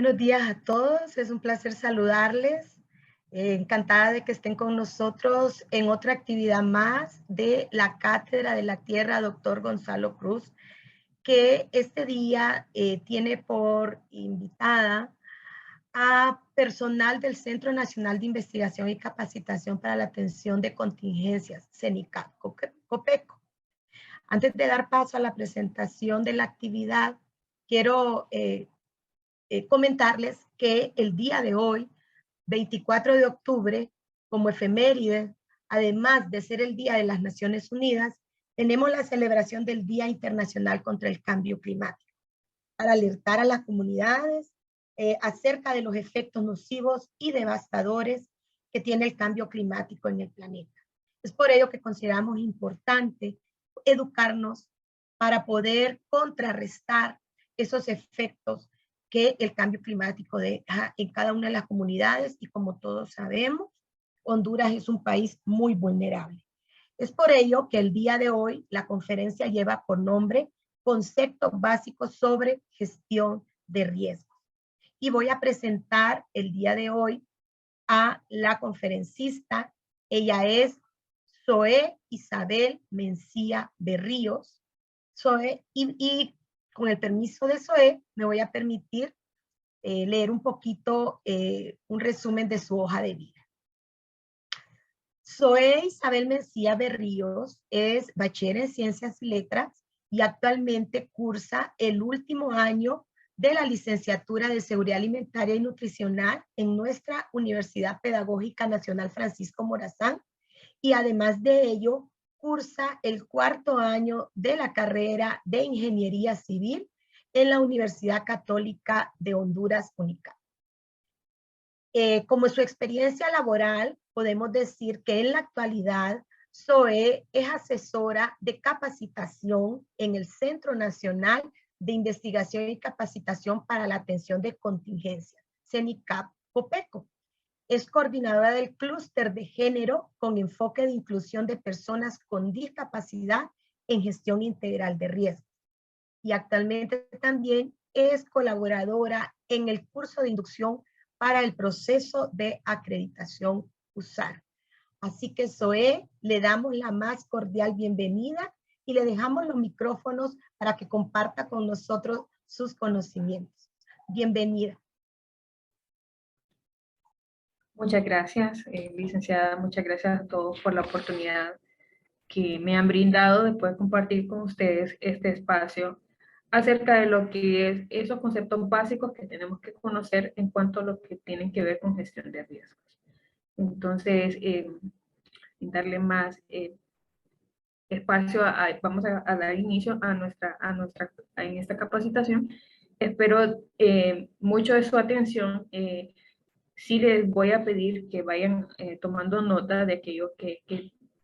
Buenos días a todos, es un placer saludarles. Encantada de que estén con nosotros en otra actividad más de la Cátedra de la Tierra, doctor Gonzalo Cruz, que este día tiene por invitada a personal del Centro Nacional de Investigación y Capacitación para la Atención de Contingencias, CENICAP, COPECO. Antes de dar paso a la presentación de la actividad, quiero comentarles que el día de hoy, 24 de octubre, como efeméride, además de ser el Día de las Naciones Unidas, tenemos la celebración del Día Internacional contra el Cambio Climático, para alertar a las comunidades acerca de los efectos nocivos y devastadores que tiene el cambio climático en el planeta. Es por ello que consideramos importante educarnos para poder contrarrestar esos efectos que el cambio climático deja en cada una de las comunidades, y como todos sabemos, Honduras es un país muy vulnerable. Es por ello que el día de hoy la conferencia lleva por nombre Conceptos Básicos sobre Gestión de Riesgos. Y voy a presentar el día de hoy a la conferencista. Ella es Zoe Isabel Mencía Berríos. Zoe, y con el permiso de Zoe, me voy a permitir leer un poquito un resumen de su hoja de vida. Zoe Isabel Mencía Berríos es bachiller en Ciencias y Letras y actualmente cursa el último año de la licenciatura de Seguridad Alimentaria y Nutricional en nuestra Universidad Pedagógica Nacional Francisco Morazán, y además de ello cursa el cuarto año de la carrera de Ingeniería Civil en la Universidad Católica de Honduras, UNICAP. Como su experiencia laboral, podemos decir que en la actualidad Zoe es asesora de capacitación en el Centro Nacional de Investigación y Capacitación para la Atención de Contingencias, CENICAP COPECO. Es coordinadora del clúster de género con enfoque de inclusión de personas con discapacidad en gestión integral de riesgos. Y actualmente también es colaboradora en el curso de inducción para el proceso de acreditación USAR. Así que Zoe, le damos la más cordial bienvenida y le dejamos los micrófonos para que comparta con nosotros sus conocimientos. Bienvenida. Muchas gracias, licenciada. Muchas gracias a todos por la oportunidad que me han brindado de poder compartir con ustedes este espacio acerca de lo que es esos conceptos básicos que tenemos que conocer en cuanto a lo que tienen que ver con gestión de riesgos. Entonces, darle más espacio, vamos a dar inicio en esta capacitación. Espero mucho de su atención. Sí les voy a pedir que vayan tomando nota de aquello que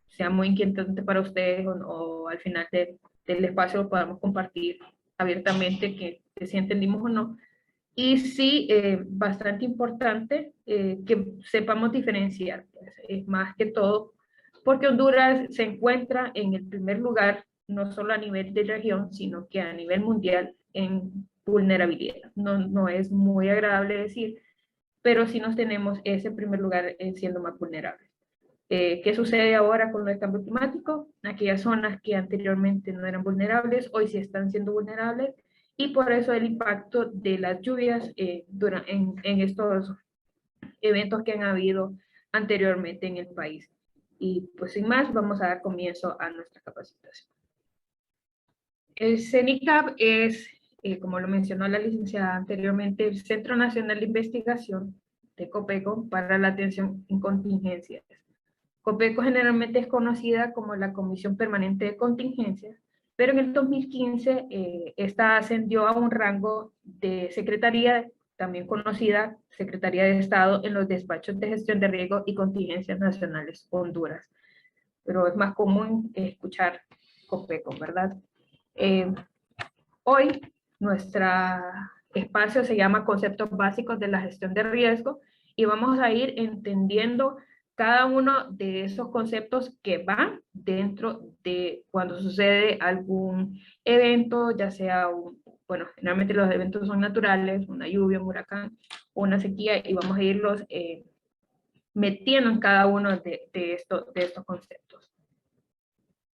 sea muy inquietante para ustedes, o al final del espacio podamos compartir abiertamente que si entendimos o no. Y sí, bastante importante que sepamos diferenciar, pues, más que todo, porque Honduras se encuentra en el primer lugar, no solo a nivel de región, sino que a nivel mundial en vulnerabilidad. No es muy agradable decir, pero sí nos tenemos ese primer lugar siendo más vulnerables. ¿Qué sucede ahora con el cambio climático? Aquellas zonas que anteriormente no eran vulnerables, hoy sí están siendo vulnerables, y por eso el impacto de las lluvias en estos eventos que han habido anteriormente en el país. Y pues sin más, vamos a dar comienzo a nuestra capacitación. El CENICAP es, como lo mencionó la licenciada anteriormente, el Centro Nacional de Investigación de COPECO para la Atención en Contingencias. COPECO generalmente es conocida como la Comisión Permanente de Contingencias, pero en el 2015 esta ascendió a un rango de secretaría, también conocida Secretaría de Estado en los despachos de gestión de riesgo y contingencias nacionales Honduras. Pero es más común escuchar COPECO, ¿verdad? Hoy nuestro espacio se llama Conceptos Básicos de la Gestión de Riesgo, y vamos a ir entendiendo cada uno de esos conceptos que van dentro de cuando sucede algún evento, ya sea bueno, generalmente los eventos son naturales, una lluvia, un huracán, una sequía, y vamos a irlos metiendo en cada uno de estos conceptos.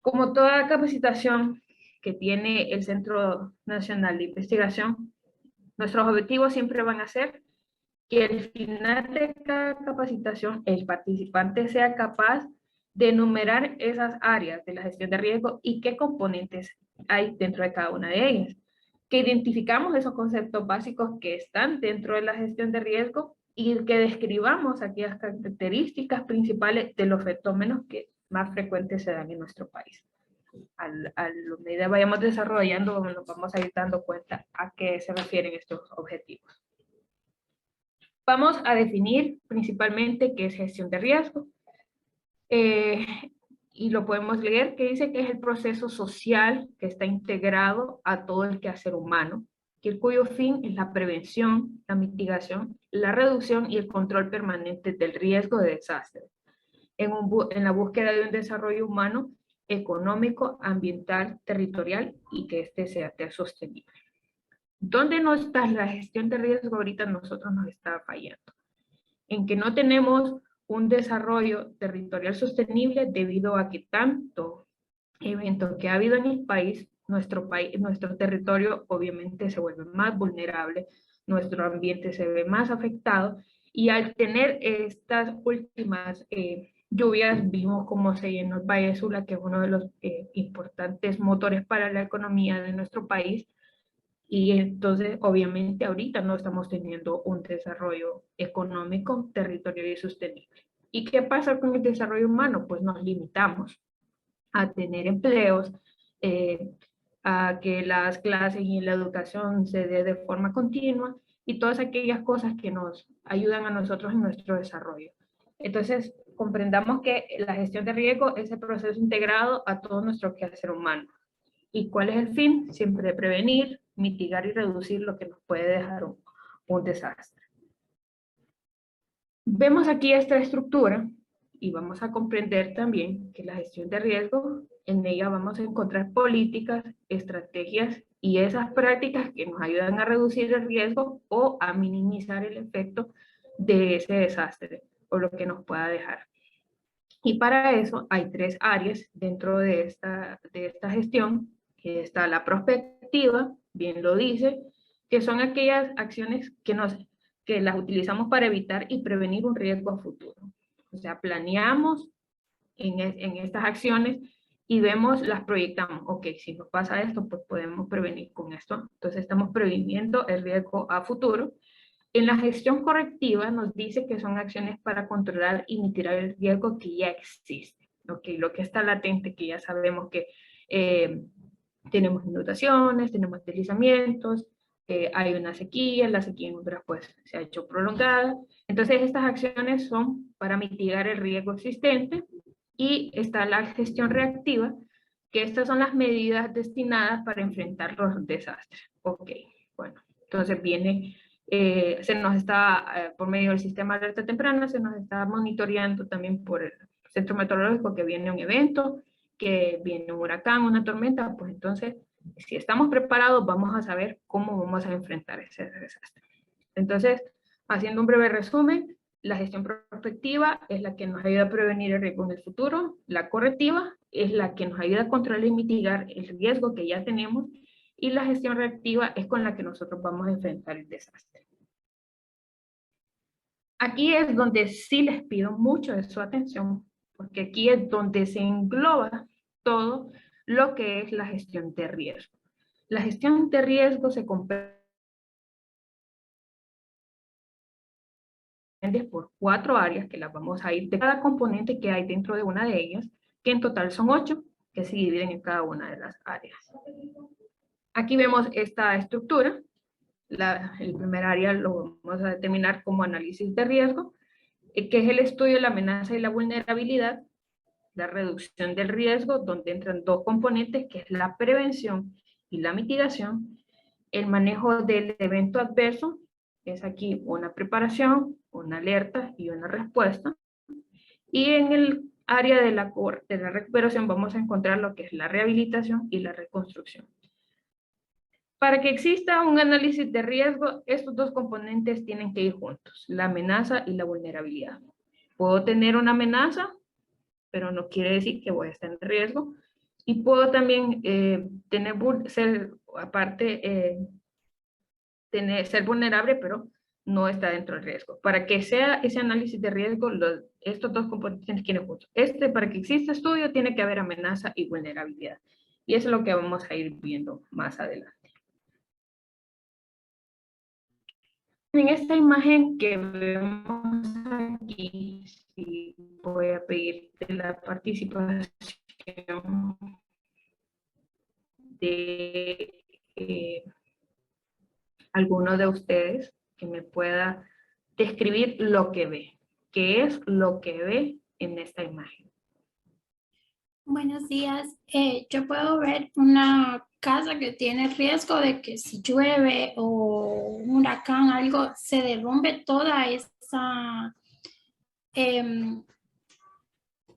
Como toda capacitación que tiene el Centro Nacional de Investigación, nuestros objetivos siempre van a ser que al final de cada capacitación el participante sea capaz de enumerar esas áreas de la gestión de riesgo y qué componentes hay dentro de cada una de ellas. Que identificamos esos conceptos básicos que están dentro de la gestión de riesgo y que describamos aquellas características principales de los fenómenos que más frecuentes se dan en nuestro país. A medida que vayamos desarrollando, nos vamos a ir dando cuenta a qué se refieren estos objetivos. Vamos a definir principalmente qué es gestión de riesgo. Y lo podemos leer, que dice que es el proceso social que está integrado a todo el quehacer humano, cuyo fin es la prevención, la mitigación, la reducción y el control permanente del riesgo de desastre, en la búsqueda de un desarrollo humano, económico, ambiental, territorial y que éste sea sostenible. ¿Dónde no está la gestión de riesgo? Ahorita nosotros nos está fallando. En que no tenemos un desarrollo territorial sostenible debido a que tanto evento que ha habido en el país, nuestro territorio obviamente se vuelve más vulnerable, nuestro ambiente se ve más afectado, y al tener estas últimas lluvias, vimos cómo se llenó el Valle de Sula, que es uno de los importantes motores para la economía de nuestro país, y entonces obviamente ahorita no estamos teniendo un desarrollo económico, territorial y sostenible. ¿Y qué pasa con el desarrollo humano? Pues nos limitamos a tener empleos, a que las clases y la educación se dé de forma continua y todas aquellas cosas que nos ayudan a nosotros en nuestro desarrollo. Entonces, comprendamos que la gestión de riesgo es el proceso integrado a todo nuestro quehacer humano. ¿Y cuál es el fin? Siempre prevenir, mitigar y reducir lo que nos puede dejar un desastre. Vemos aquí esta estructura y vamos a comprender también que la gestión de riesgo, en ella vamos a encontrar políticas, estrategias y esas prácticas que nos ayudan a reducir el riesgo o a minimizar el efecto de ese desastre o lo que nos pueda dejar. Y para eso hay tres áreas dentro de esta gestión, que está la prospectiva, bien lo dice, que son aquellas acciones que las utilizamos para evitar y prevenir un riesgo a futuro. O sea, planeamos en estas acciones y vemos, las proyectamos. Ok, si nos pasa esto, pues podemos prevenir con esto. Entonces estamos previniendo el riesgo a futuro. En la gestión correctiva nos dice que son acciones para controlar y mitigar el riesgo que ya existe. Okay, lo que está latente, que ya sabemos que tenemos inundaciones, tenemos deslizamientos, hay una sequía, la sequía en Honduras pues se ha hecho prolongada. Entonces estas acciones son para mitigar el riesgo existente, y está la gestión reactiva, que estas son las medidas destinadas para enfrentar los desastres. Ok, bueno, entonces viene, se nos está, por medio del sistema de alerta temprana, se nos está monitoreando también por el centro meteorológico que viene un evento, que viene un huracán, una tormenta, pues entonces, si estamos preparados, vamos a saber cómo vamos a enfrentar ese desastre. Entonces, haciendo un breve resumen, la gestión prospectiva es la que nos ayuda a prevenir el riesgo en el futuro, la correctiva es la que nos ayuda a controlar y mitigar el riesgo que ya tenemos, y la gestión reactiva es con la que nosotros vamos a enfrentar el desastre. Aquí es donde sí les pido mucho de su atención, porque aquí es donde se engloba todo lo que es la gestión de riesgo. La gestión de riesgo se comprende por 4 áreas que las vamos a ir de cada componente que hay dentro de una de ellas, que en total son 8, que se dividen en cada una de las áreas. Aquí vemos esta estructura. El primer área lo vamos a determinar como análisis de riesgo, que es el estudio de la amenaza y la vulnerabilidad, la reducción del riesgo, donde entran 2 componentes, que es la prevención y la mitigación. El manejo del evento adverso, es aquí una preparación, una alerta y una respuesta. Y en el área de la recuperación vamos a encontrar lo que es la rehabilitación y la reconstrucción. Para que exista un análisis de riesgo, estos dos componentes tienen que ir juntos, la amenaza y la vulnerabilidad. Puedo tener una amenaza, pero no quiere decir que voy a estar en riesgo. Y puedo también ser vulnerable, pero no está dentro del riesgo. Para que sea ese análisis de riesgo, estos dos componentes tienen que ir juntos. Para que exista estudio, tiene que haber amenaza y vulnerabilidad. Y eso es lo que vamos a ir viendo más adelante. En esta imagen que vemos aquí, sí, voy a pedirte la participación de alguno de ustedes que me pueda describir lo que ve. ¿Qué es lo que ve en esta imagen? Buenos días. Yo puedo ver una casa que tiene riesgo de que si llueve o un huracán, algo, se derrumbe toda esa,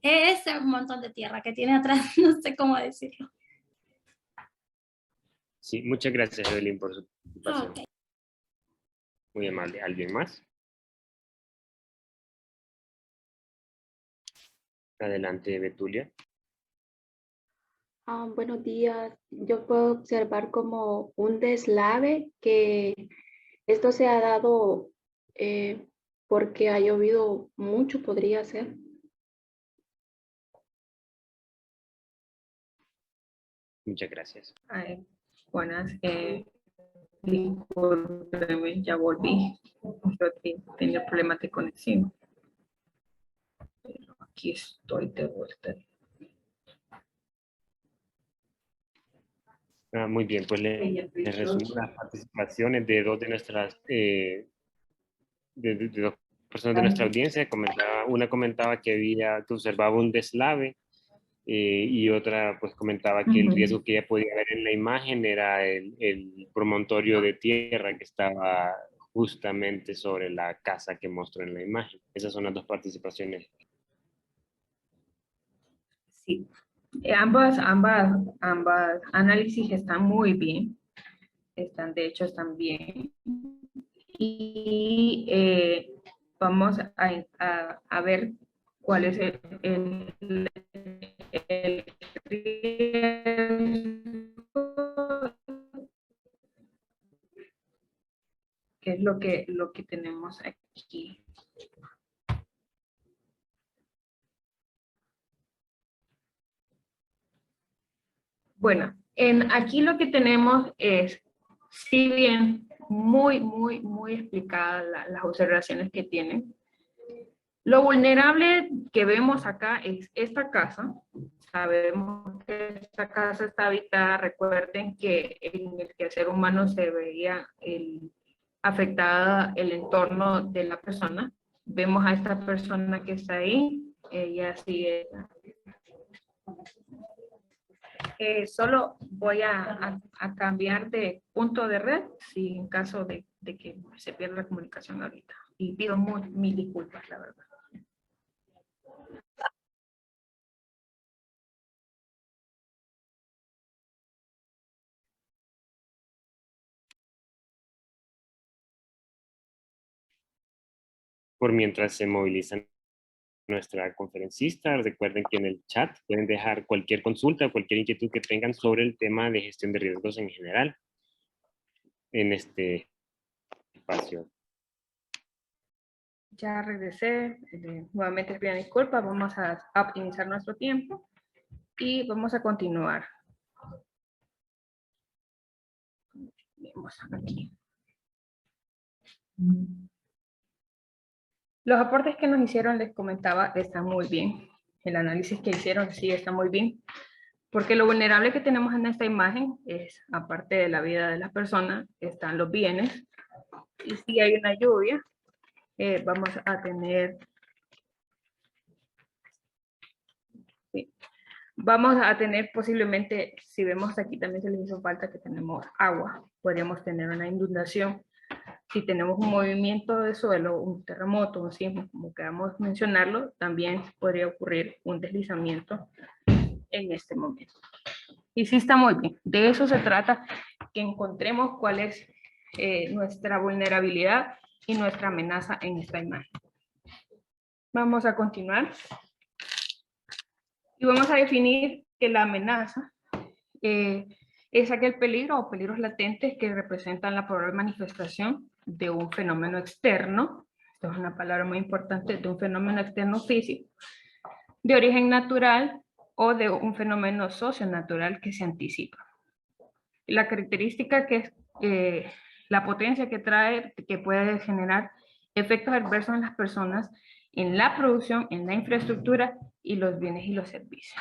ese montón de tierra que tiene atrás, no sé cómo decirlo. Sí, muchas gracias, Evelyn, por su participación. Okay. Muy amable. ¿Alguien más? Adelante, Betulia. Buenos días. Yo puedo observar como un deslave que esto se ha dado porque ha llovido mucho, podría ser. Muchas gracias. Buenas. Discúlpeme, ya volví. Yo tenía problemas de conexión. Pero aquí estoy de vuelta. Muy bien, pues les resumo las participaciones de dos de nuestras de dos personas de nuestra audiencia. Una comentaba que observaba un deslave y otra pues comentaba que el riesgo que ella podía ver en la imagen era el promontorio de tierra que estaba justamente sobre la casa que mostró en la imagen. Esas son las dos participaciones. Sí. Ambas análisis están muy bien. De hecho, están bien. Y vamos a ver cuál es el qué es lo que tenemos aquí. Bueno, aquí lo que tenemos es, si bien muy explicadas las observaciones que tienen, lo vulnerable que vemos acá es esta casa. Sabemos que esta casa está habitada. Recuerden que en el quehacer humano se veía afectada el entorno de la persona. Vemos a esta persona que está ahí. Ella sigue. Solo voy a cambiar de punto de red si en caso de que se pierda la comunicación ahorita. Y pido mil disculpas, la verdad. Por mientras se movilizan nuestra conferencista, recuerden que en el chat pueden dejar cualquier consulta, cualquier inquietud que tengan sobre el tema de gestión de riesgos en general en este espacio. Ya regresé, nuevamente pido disculpas, vamos a optimizar nuestro tiempo y vamos a continuar. Vamos aquí. Los aportes que nos hicieron, les comentaba, están muy bien. El análisis que hicieron sí está muy bien. Porque lo vulnerable que tenemos en esta imagen es, aparte de la vida de las personas, están los bienes. Y si hay una lluvia, vamos a tener... Sí, vamos a tener posiblemente, si vemos aquí también se les hizo falta que tenemos agua, podríamos tener una inundación. Si tenemos un movimiento de suelo, un terremoto, un sismo, como queramos mencionarlo, también podría ocurrir un deslizamiento en este momento. Y sí está muy bien. De eso se trata, que encontremos cuál es nuestra vulnerabilidad y nuestra amenaza en esta imagen. Vamos a continuar. Y vamos a definir que la amenaza es aquel peligro o peligros latentes que representan la probable manifestación de un fenómeno externo. Esto es una palabra muy importante, de un fenómeno externo físico, de origen natural o de un fenómeno socionatural que se anticipa. La característica que es la potencia que trae, que puede generar efectos adversos en las personas, en la producción, en la infraestructura y los bienes y los servicios.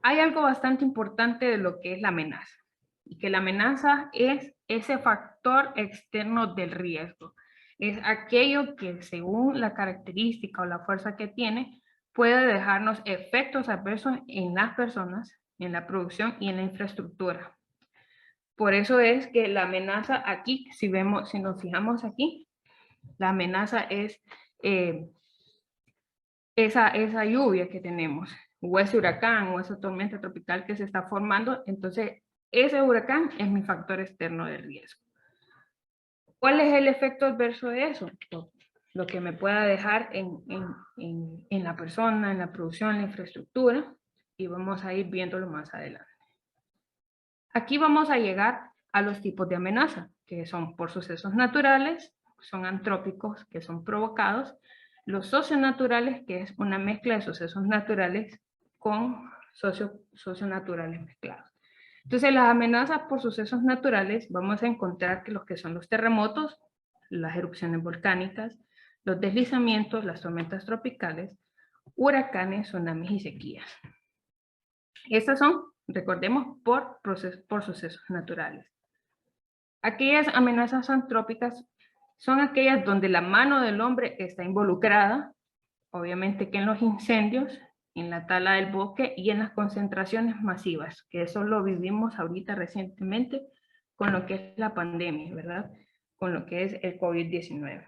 Hay algo bastante importante de lo que es la amenaza, y que la amenaza es ese factor externo del riesgo. Es aquello que, según la característica o la fuerza que tiene, puede dejarnos efectos adversos en las personas, en la producción y en la infraestructura. Por eso es que la amenaza aquí, si nos fijamos aquí, la amenaza es esa lluvia que tenemos, o ese huracán, o esa tormenta tropical que se está formando. Entonces, ese huracán es mi factor externo de riesgo. ¿Cuál es el efecto adverso de eso? Lo que me pueda dejar en la persona, en la producción, en la infraestructura, y vamos a ir viéndolo más adelante. Aquí vamos a llegar a los tipos de amenaza, que son por sucesos naturales, son antrópicos, que son provocados, los socionaturales, que es una mezcla de sucesos naturales con socionaturales mezclados. Entonces, las amenazas por sucesos naturales, vamos a encontrar que los que son los terremotos, las erupciones volcánicas, los deslizamientos, las tormentas tropicales, huracanes, tsunamis y sequías. Estas son, recordemos, por sucesos naturales. Aquellas amenazas antrópicas son aquellas donde la mano del hombre está involucrada, obviamente que en los incendios, en la tala del bosque y en las concentraciones masivas, que eso lo vivimos ahorita recientemente con lo que es la pandemia, ¿verdad? Con lo que es el COVID-19.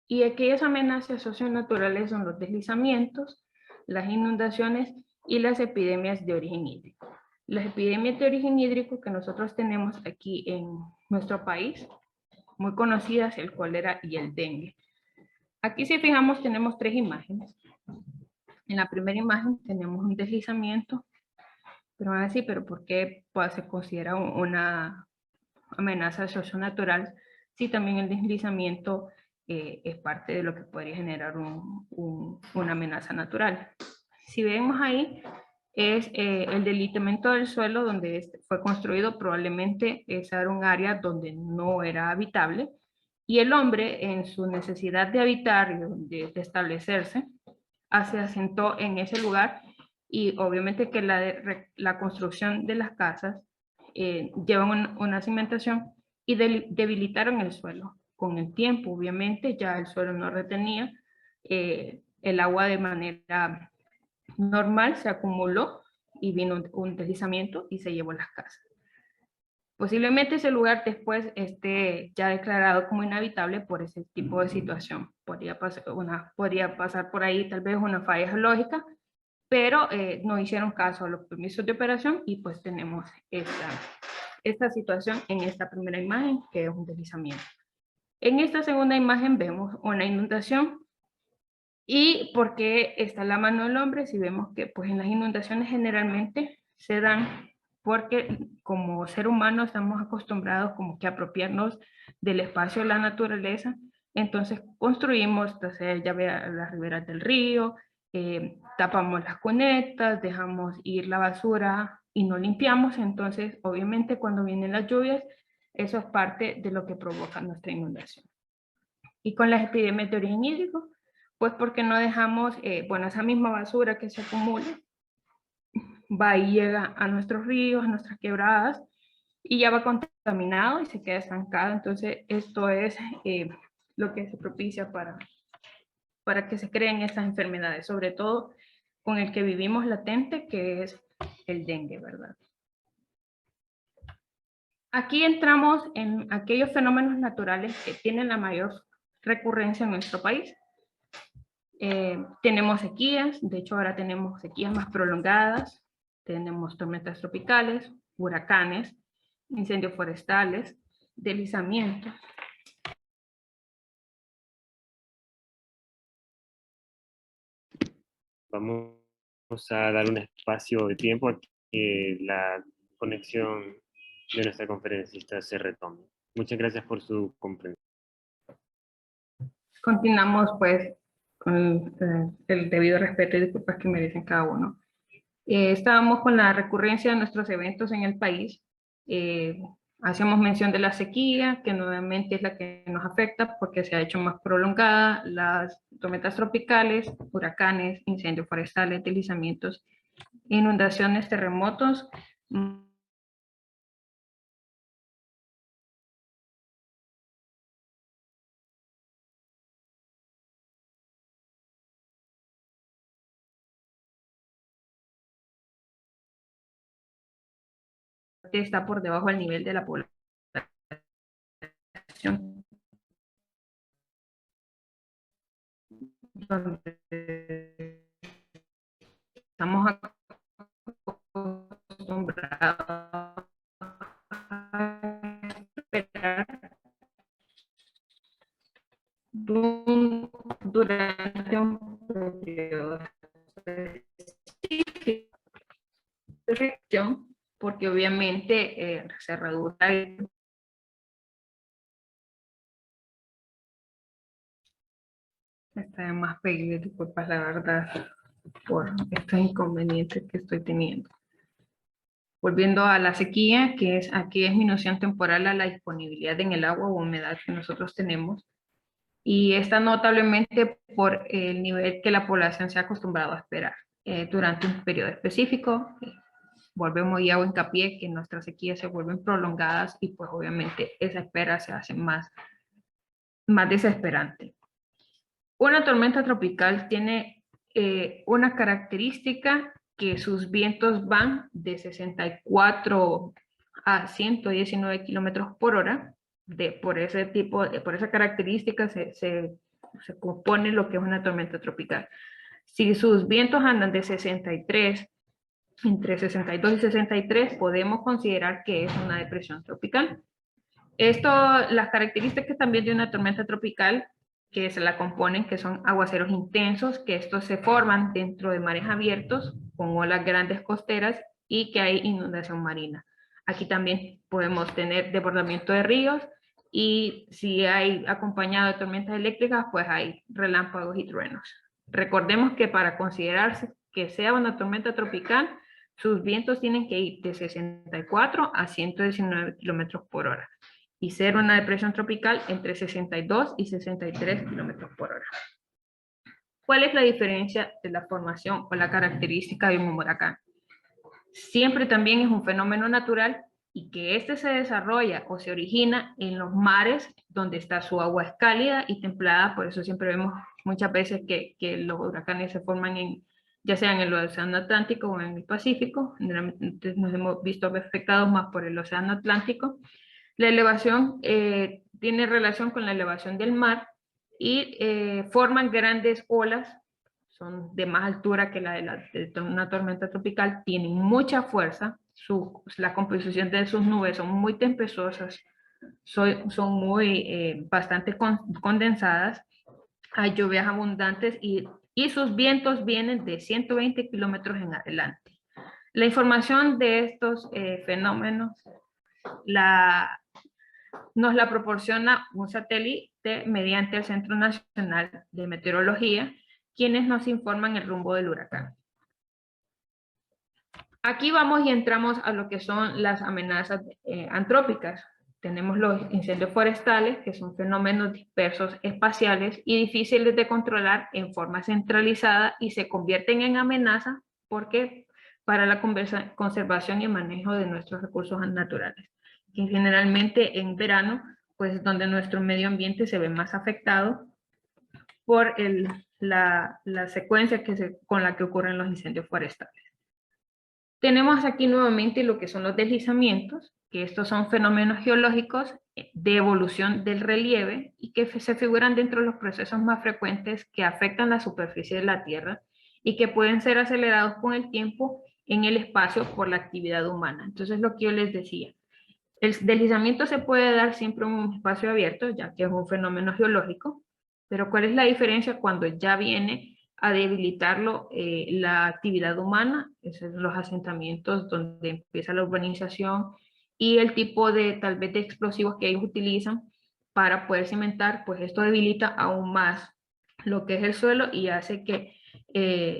Y aquellas amenazas socionaturales son los deslizamientos, las inundaciones y las epidemias de origen hídrico. Las epidemias de origen hídrico que nosotros tenemos aquí en nuestro país, muy conocidas, el cólera y el dengue. Aquí, si fijamos, tenemos tres imágenes. En la primera imagen tenemos un deslizamiento, pero van a decir, ¿pero por qué se considera una amenaza socionatural si también el deslizamiento es parte de lo que podría generar una amenaza natural? Si vemos ahí, es el debilitamiento del suelo donde fue construido, probablemente esa era un área donde no era habitable, y el hombre, en su necesidad de habitar y de establecerse, se asentó en ese lugar, y obviamente que la construcción de las casas lleva una cimentación y debilitaron el suelo. Con el tiempo, obviamente, ya el suelo no retenía el agua de manera normal, se acumuló y vino un deslizamiento y se llevó las casas. Posiblemente ese lugar después esté ya declarado como inhabitable por ese tipo de situación. Podría pasar por ahí tal vez una falla geológica, pero no hicieron caso a los permisos de operación y pues tenemos esta situación en esta primera imagen, que es un deslizamiento. En esta segunda imagen vemos una inundación. ¿Y por qué está la mano del hombre? Si vemos que pues en las inundaciones generalmente se dan porque como ser humano estamos acostumbrados como que a apropiarnos del espacio de la naturaleza, entonces construimos, entonces ya vea las riberas del río, tapamos las cunetas, dejamos ir la basura y no limpiamos. Entonces obviamente cuando vienen las lluvias, eso es parte de lo que provoca nuestra inundación. Y con las epidemias de origen hídrico, pues porque no dejamos, bueno, esa misma basura que se acumula, va y llega a nuestros ríos, a nuestras quebradas, y ya va contaminado y se queda estancado. Entonces esto es lo que se propicia para que se creen estas enfermedades, sobre todo con el que vivimos latente, que es el dengue, ¿verdad? Aquí entramos en aquellos fenómenos naturales que tienen la mayor recurrencia en nuestro país. Tenemos sequías, de hecho ahora tenemos sequías más prolongadas, tenemos tormentas tropicales, huracanes, incendios forestales, deslizamientos. Vamos a dar un espacio de tiempo a que la conexión de nuestra conferencista se retome. Muchas gracias por su comprensión. Continuamos pues con el debido respeto y disculpas que merecen cada uno. Estábamos con la recurrencia de nuestros eventos en el país. Hacíamos mención de la sequía, que nuevamente es la que nos afecta porque se ha hecho más prolongada, las tormentas tropicales, huracanes, incendios forestales, deslizamientos, inundaciones, terremotos. Está por debajo del nivel de la población. Estamos acostumbrados a esperar durante un periodo específico de reacción, porque obviamente se reduce. Está más pedido, disculpas la verdad por estos inconvenientes que estoy teniendo. Volviendo a la sequía, que es aquí disminución temporal a la disponibilidad en el agua o humedad que nosotros tenemos. Y está notablemente por el nivel que la población se ha acostumbrado a esperar durante un periodo específico. Volvemos y hago hincapié que nuestras sequías se vuelven prolongadas y pues obviamente esa espera se hace más desesperante. Una tormenta tropical tiene una característica que sus vientos van de 64 a 119 kilómetros por hora. Por esa característica se compone lo que es una tormenta tropical. Si sus vientos andan de 63, entre 62 y 63, podemos considerar que es una depresión tropical. Las características también de una tormenta tropical que se la componen, que son aguaceros intensos, que estos se forman dentro de mares abiertos con olas grandes costeras y que hay inundación marina. Aquí también podemos tener desbordamiento de ríos y si hay acompañado de tormentas eléctricas, pues hay relámpagos y truenos. Recordemos que para considerarse que sea una tormenta tropical, sus vientos tienen que ir de 64 a 119 kilómetros por hora y ser una depresión tropical entre 62 y 63 kilómetros por hora. ¿Cuál es la diferencia de la formación o la característica de un huracán? Siempre también es un fenómeno natural y que este se desarrolla o se origina en los mares donde está su agua es cálida y templada. Por eso siempre vemos muchas veces que los huracanes se forman ya sea en el océano Atlántico o en el Pacífico. Generalmente nos hemos visto afectados más por el océano Atlántico. La elevación tiene relación con la elevación del mar y forman grandes olas, son de más altura que la de una tormenta tropical, tienen mucha fuerza, la composición de sus nubes son muy tempestuosas, son bastante condensadas, hay lluvias abundantes y sus vientos vienen de 120 kilómetros en adelante. La información de estos fenómenos nos la proporciona un satélite mediante el Centro Nacional de Meteorología, quienes nos informan el rumbo del huracán. Aquí vamos y entramos a lo que son las amenazas antrópicas. Tenemos los incendios forestales, que son fenómenos dispersos espaciales y difíciles de controlar en forma centralizada y se convierten en amenazas porque para la conservación y manejo de nuestros recursos naturales. Que generalmente en verano, pues es donde nuestro medio ambiente se ve más afectado por la secuencia con la que ocurren los incendios forestales. Tenemos aquí nuevamente lo que son los deslizamientos, que estos son fenómenos geológicos de evolución del relieve y que se figuran dentro de los procesos más frecuentes que afectan la superficie de la Tierra y que pueden ser acelerados con el tiempo en el espacio por la actividad humana. Entonces, lo que yo les decía, el deslizamiento se puede dar siempre en un espacio abierto, ya que es un fenómeno geológico, pero ¿cuál es la diferencia cuando ya viene a debilitarlo la actividad humana? Esos son los asentamientos donde empieza la urbanización y el tipo de, tal vez, de explosivos que ellos utilizan para poder cimentar, pues esto debilita aún más lo que es el suelo y hace que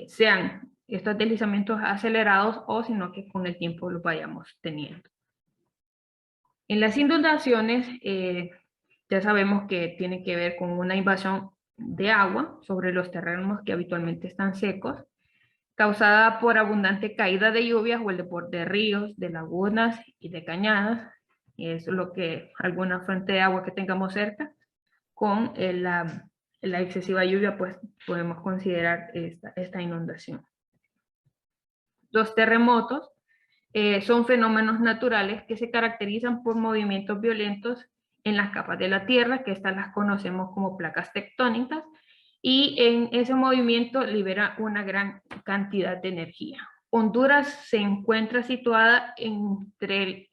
sean estos deslizamientos acelerados o sino que con el tiempo los vayamos teniendo. En las inundaciones, ya sabemos que tiene que ver con una invasión de agua sobre los terrenos que habitualmente están secos, causada por abundante caída de lluvias o el desborde de ríos, de lagunas y de cañadas. Es lo que alguna fuente de agua que tengamos cerca, con la excesiva lluvia, pues podemos considerar esta inundación. Los terremotos son fenómenos naturales que se caracterizan por movimientos violentos en las capas de la Tierra, que estas las conocemos como placas tectónicas, y en ese movimiento libera una gran cantidad de energía. Honduras se encuentra situada entre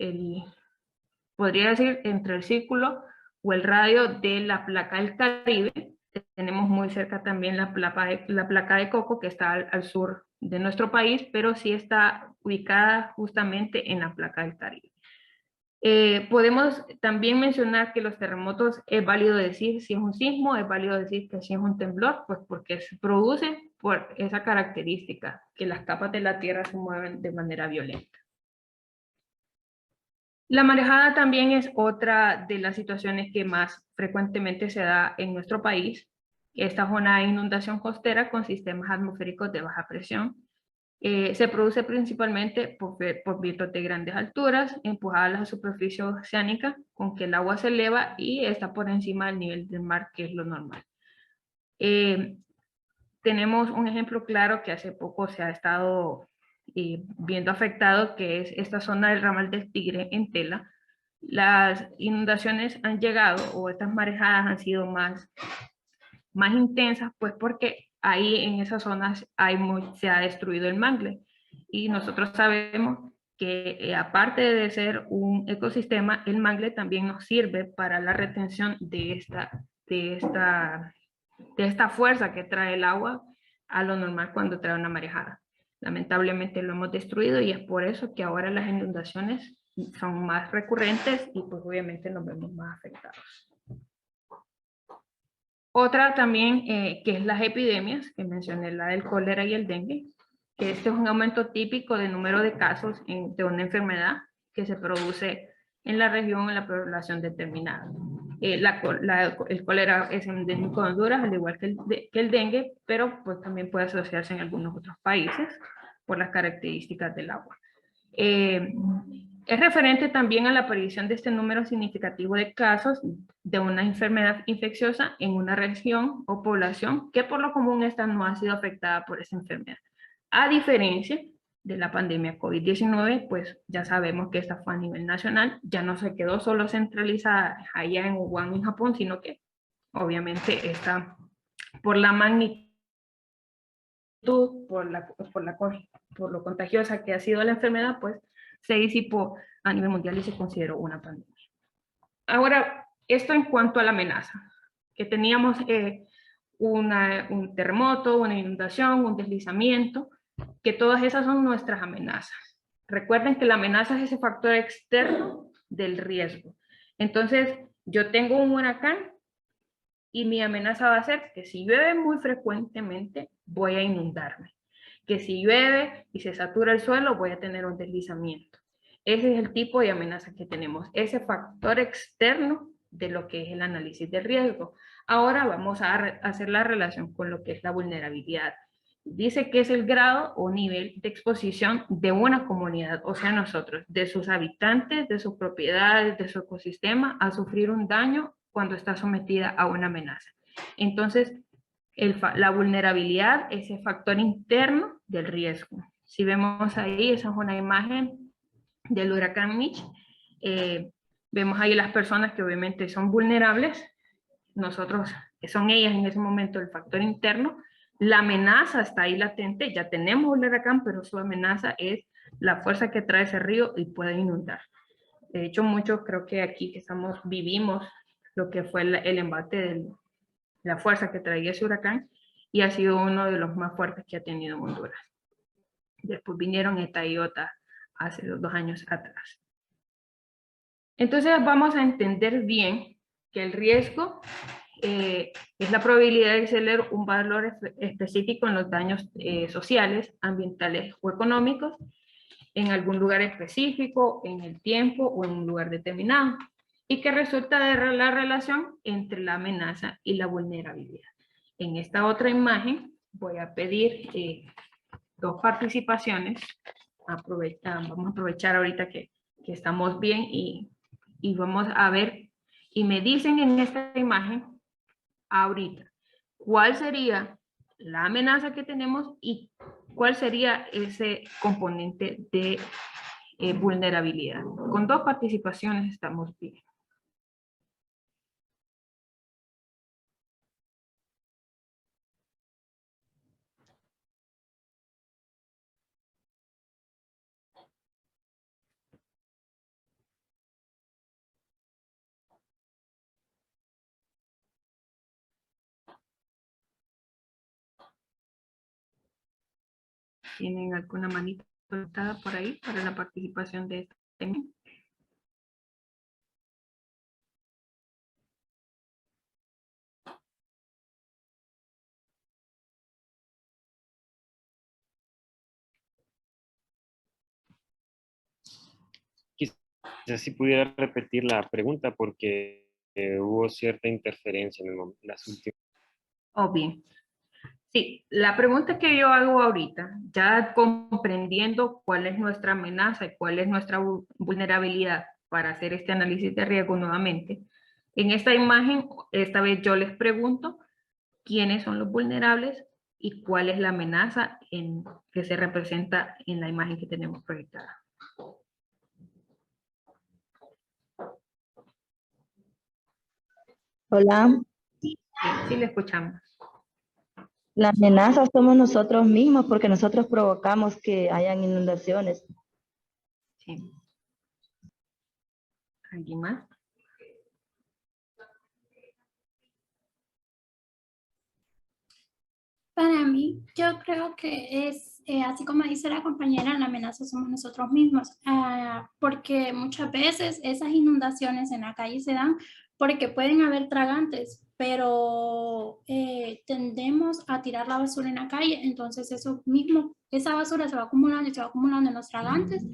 podría decir, entre el círculo o el radio de la placa del Caribe. Tenemos muy cerca también la placa de Coco, que está al sur de nuestro país, pero sí está ubicada justamente en la placa del Caribe. Podemos también mencionar que los terremotos es válido decir si es un sismo, es válido decir que si es un temblor, pues porque se produce por esa característica, que las capas de la Tierra se mueven de manera violenta. La marejada también es otra de las situaciones que más frecuentemente se da en nuestro país. Esta es una inundación costera con sistemas atmosféricos de baja presión. Se produce principalmente por vientos de grandes alturas, empujadas a la superficie oceánica, con que el agua se eleva y está por encima del nivel del mar, que es lo normal. Tenemos un ejemplo claro que hace poco se ha estado viendo afectado, que es esta zona del ramal del Tigre en Tela. Las inundaciones han llegado, o estas marejadas han sido más intensas, pues porque ahí en esas zonas se ha destruido el mangle. Y nosotros sabemos que aparte de ser un ecosistema, el mangle también nos sirve para la retención de esta fuerza que trae el agua a lo normal cuando trae una marejada. Lamentablemente lo hemos destruido y es por eso que ahora las inundaciones son más recurrentes y pues obviamente nos vemos más afectados. Otra también que es las epidemias, que mencioné, la del cólera y el dengue, que este es un aumento típico del número de casos de una enfermedad que se produce en la región, en la población determinada. El cólera es endémico de Honduras, al igual que el dengue, pero pues también puede asociarse en algunos otros países por las características del agua. Es referente también a la aparición de este número significativo de casos de una enfermedad infecciosa en una región o población que por lo común esta no ha sido afectada por esa enfermedad. A diferencia de la pandemia COVID-19, pues ya sabemos que esta fue a nivel nacional, ya no se quedó solo centralizada allá en Wuhan, en Japón, sino que obviamente está por la magnitud, por lo contagiosa que ha sido la enfermedad, pues se disipó a nivel mundial y se consideró una pandemia. Ahora, esto en cuanto a la amenaza, que teníamos un terremoto, una inundación, un deslizamiento, que todas esas son nuestras amenazas. Recuerden que la amenaza es ese factor externo del riesgo. Entonces, yo tengo un huracán y mi amenaza va a ser que si llueve muy frecuentemente, voy a inundarme. Que si llueve y se satura el suelo, voy a tener un deslizamiento. Ese es el tipo de amenaza que tenemos, ese factor externo de lo que es el análisis de riesgo. Ahora vamos a hacer la relación con lo que es la vulnerabilidad. Dice que es el grado o nivel de exposición de una comunidad, o sea, nosotros, de sus habitantes, de sus propiedades, de su ecosistema, a sufrir un daño cuando está sometida a una amenaza. Entonces, la vulnerabilidad es el factor interno del riesgo. Si vemos ahí, esa es una imagen del huracán Mitch. Vemos ahí las personas que obviamente son vulnerables. Nosotros, son ellas en ese momento el factor interno. La amenaza está ahí latente, ya tenemos un huracán, pero su amenaza es la fuerza que trae ese río y puede inundar. De hecho, muchos creo que aquí que estamos, vivimos lo que fue el embate de la fuerza que traía ese huracán y ha sido uno de los más fuertes que ha tenido Honduras. Después vinieron Eta y Iota hace 2 años atrás. Entonces vamos a entender bien que el riesgo es la probabilidad de exceder un valor específico en los daños sociales, ambientales o económicos en algún lugar específico, en el tiempo o en un lugar determinado, y que resulta de la relación entre la amenaza y la vulnerabilidad. En esta otra imagen voy a pedir 2 participaciones. Vamos a aprovechar ahorita que estamos bien y vamos a ver, y me dicen en esta imagen ahorita cuál sería la amenaza que tenemos y cuál sería ese componente de vulnerabilidad. Con 2 participaciones estamos bien. ¿Tienen alguna manita levantada por ahí para la participación de este tema? Quizás si pudiera repetir la pregunta porque hubo cierta interferencia en las últimas. Oh, bien. Sí, la pregunta que yo hago ahorita, ya comprendiendo cuál es nuestra amenaza y cuál es nuestra vulnerabilidad para hacer este análisis de riesgo nuevamente, en esta imagen, esta vez yo les pregunto quiénes son los vulnerables y cuál es la amenaza que se representa en la imagen que tenemos proyectada. Hola, Sí, le escuchamos. la amenaza somos nosotros mismos porque nosotros provocamos que hayan inundaciones. Sí. ¿Alguien más? Para mí, yo creo que es, así como dice la compañera, la amenaza somos nosotros mismos, porque muchas veces esas inundaciones en la calle se dan porque pueden haber tragantes, pero tendemos a tirar la basura en la calle, entonces eso mismo, esa basura se va acumulando y se va acumulando en los tragantes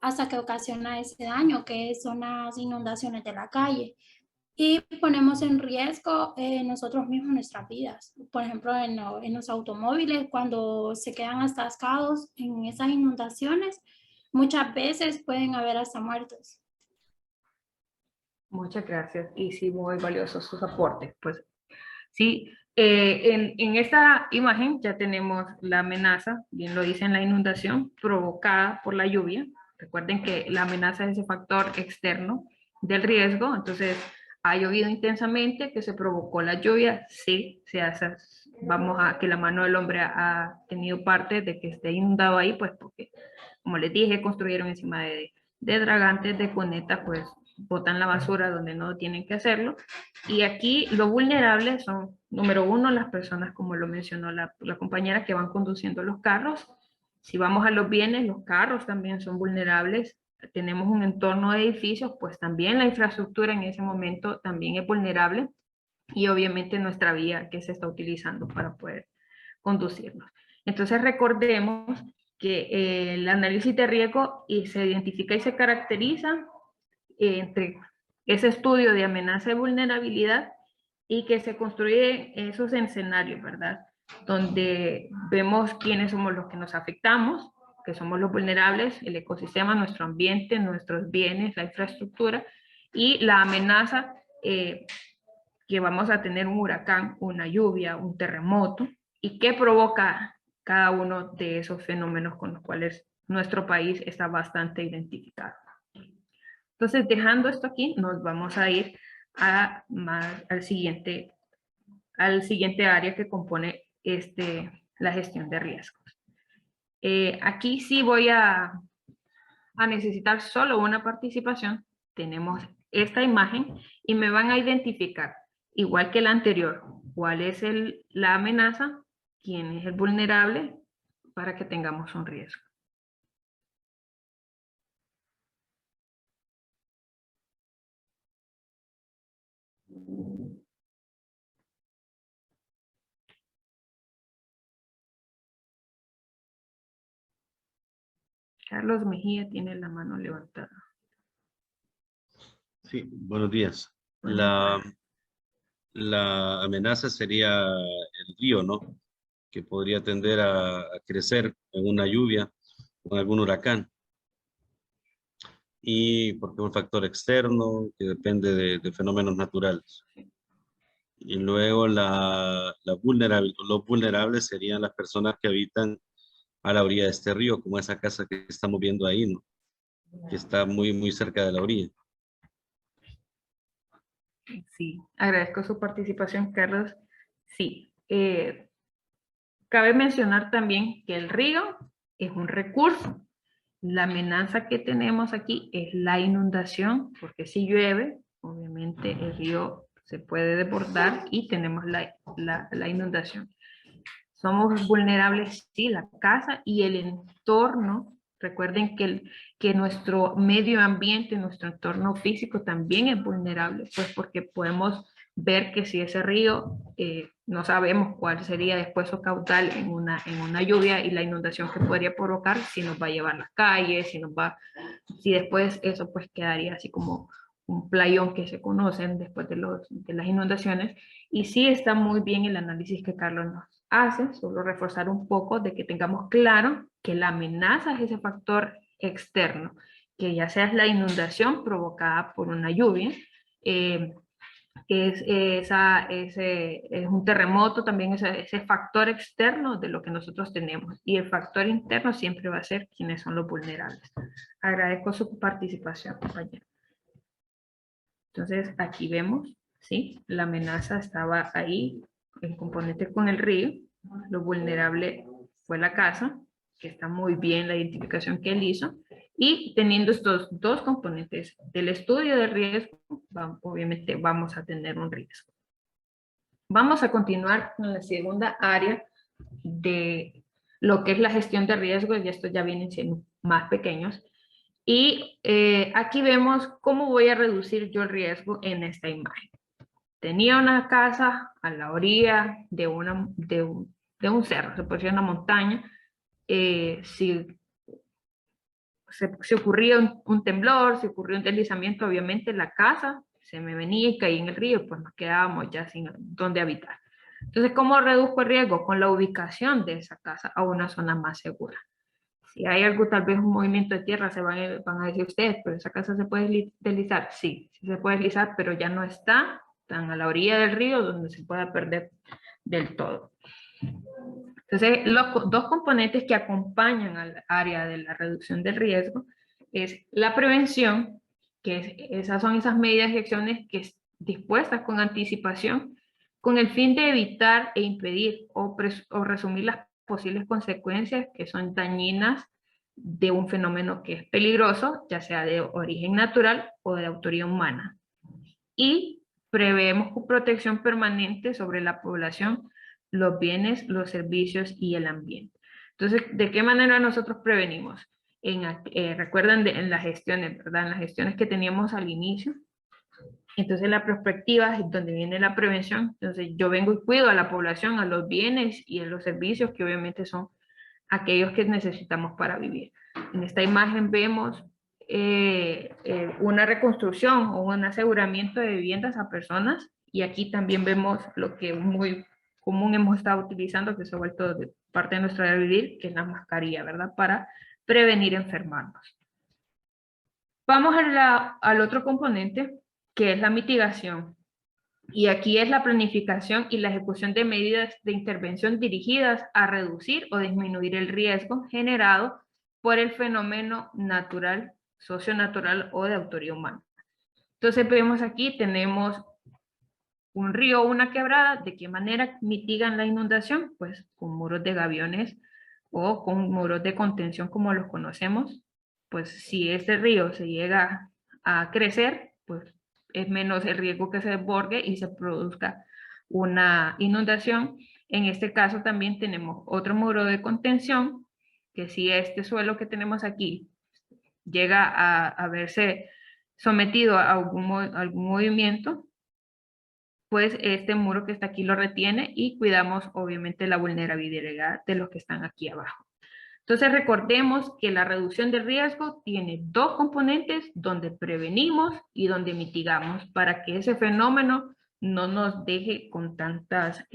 hasta que ocasiona ese daño, que son las inundaciones de la calle. Y ponemos en riesgo nosotros mismos nuestras vidas. Por ejemplo, en los automóviles, cuando se quedan atascados en esas inundaciones, muchas veces pueden haber hasta muertos. Muchas gracias y sí, muy valiosos sus aportes. Pues sí, en esta imagen ya tenemos la amenaza, bien lo dice en la inundación, provocada por la lluvia. Recuerden que la amenaza es ese factor externo del riesgo, entonces ha llovido intensamente, que se provocó la lluvia, sí, vamos a que la mano del hombre ha tenido parte de que esté inundado ahí, pues porque, como les dije, construyeron encima de dragantes, de cunetas, pues botan la basura donde no tienen que hacerlo. Y aquí lo vulnerable son, número 1, las personas, como lo mencionó la compañera, que van conduciendo los carros. Si vamos a los bienes, los carros también son vulnerables. Tenemos un entorno de edificios, pues también la infraestructura en ese momento también es vulnerable. Y obviamente nuestra vía que se está utilizando para poder conducirnos. Entonces recordemos que el análisis de riesgo se identifica y se caracteriza entre ese estudio de amenaza y vulnerabilidad y que se construye esos escenarios, ¿verdad? Donde vemos quiénes somos los que nos afectamos, que somos los vulnerables, el ecosistema, nuestro ambiente, nuestros bienes, la infraestructura y la amenaza que vamos a tener un huracán, una lluvia, un terremoto y qué provoca cada uno de esos fenómenos con los cuales nuestro país está bastante identificado. Entonces, dejando esto aquí, nos vamos a ir al siguiente área que compone la gestión de riesgos. Aquí sí voy a necesitar solo una participación. Tenemos esta imagen y me van a identificar, igual que la anterior, cuál es la amenaza, quién es el vulnerable, para que tengamos un riesgo. Carlos Mejía tiene la mano levantada. Sí, buenos días. La amenaza sería el río, ¿no? Que podría tender a crecer en una lluvia o en algún huracán. Y porque es un factor externo que depende de fenómenos naturales. Y luego los vulnerables serían las personas que habitan a la orilla de este río, como esa casa que estamos viendo ahí, ¿no? Que está muy, muy cerca de la orilla. Sí, agradezco su participación, Carlos. Sí, cabe mencionar también que el río es un recurso. La amenaza que tenemos aquí es la inundación, porque si llueve, obviamente el río se puede desbordar y tenemos la inundación. Somos vulnerables, sí, la casa y el entorno. Recuerden que nuestro medio ambiente, nuestro entorno físico también es vulnerable, pues porque podemos ver que si ese río, no sabemos cuál sería después su caudal en una lluvia y la inundación que podría provocar, si nos va a llevar las calles, si después eso pues quedaría así como un playón que se conocen después de las inundaciones. Y sí está muy bien el análisis que Carlos nos hace, solo reforzar un poco de que tengamos claro que la amenaza es ese factor externo, que ya sea la inundación provocada por una lluvia, es un terremoto, también ese factor externo de lo que nosotros tenemos, y el factor interno siempre va a ser quienes son los vulnerables. Agradezco su participación, compañero. Entonces, aquí vemos, ¿sí? La amenaza estaba ahí, el componente con el río, lo vulnerable fue la casa, que está muy bien la identificación que él hizo, y teniendo estos dos componentes del estudio de riesgo, obviamente vamos a tener un riesgo. Vamos a continuar con la segunda área de lo que es la gestión de riesgo, y estos ya vienen siendo más pequeños. Y aquí vemos cómo voy a reducir yo el riesgo en esta imagen. Tenía una casa a la orilla de un cerro, se puede decir una montaña. Si ocurría un temblor, si ocurría un deslizamiento, obviamente la casa se me venía y caía en el río, pues nos quedábamos ya sin dónde habitar. Entonces, ¿cómo reduzco el riesgo? Con la ubicación de esa casa a una zona más segura. Si hay algo, tal vez un movimiento de tierra, van a decir ustedes, pero esa casa se puede deslizar. Sí, sí se puede deslizar, pero ya no está tan a la orilla del río donde se pueda perder del todo. Entonces, los dos componentes que acompañan al área de la reducción del riesgo es la prevención, esas son esas medidas y acciones que dispuestas con anticipación, con el fin de evitar e impedir o resumir las posibles consecuencias que son dañinas de un fenómeno que es peligroso, ya sea de origen natural o de autoría humana. Y preveemos protección permanente sobre la población, los bienes, los servicios y el ambiente. Entonces, ¿de qué manera nosotros prevenimos? Recuerdan en las gestiones, ¿verdad? En las gestiones que teníamos al inicio. Entonces, la perspectiva es donde viene la prevención. Entonces, yo vengo y cuido a la población, a los bienes y a los servicios que obviamente son aquellos que necesitamos para vivir. En esta imagen vemos una reconstrucción o un aseguramiento de viviendas a personas, y aquí también vemos lo que muy común hemos estado utilizando, que se ha vuelto parte de nuestra vida de vivir, que es la mascarilla, ¿verdad? Para prevenir enfermarnos. Vamos al otro componente, que es la mitigación. Y aquí es la planificación y la ejecución de medidas de intervención dirigidas a reducir o disminuir el riesgo generado por el fenómeno natural, socionatural o de autoría humana. Entonces vemos aquí, tenemos un río o una quebrada. ¿De qué manera mitigan la inundación? Pues con muros de gaviones o con muros de contención como los conocemos. Pues si este río se llega a crecer, pues es menos el riesgo que se desborde y se produzca una inundación. En este caso también tenemos otro muro de contención, que si este suelo que tenemos aquí llega a verse sometido a algún movimiento, pues este muro que está aquí lo retiene y cuidamos obviamente la vulnerabilidad de los que están aquí abajo. Entonces recordemos que la reducción de riesgo tiene dos componentes, donde prevenimos y donde mitigamos, para que ese fenómeno no nos deje con tantas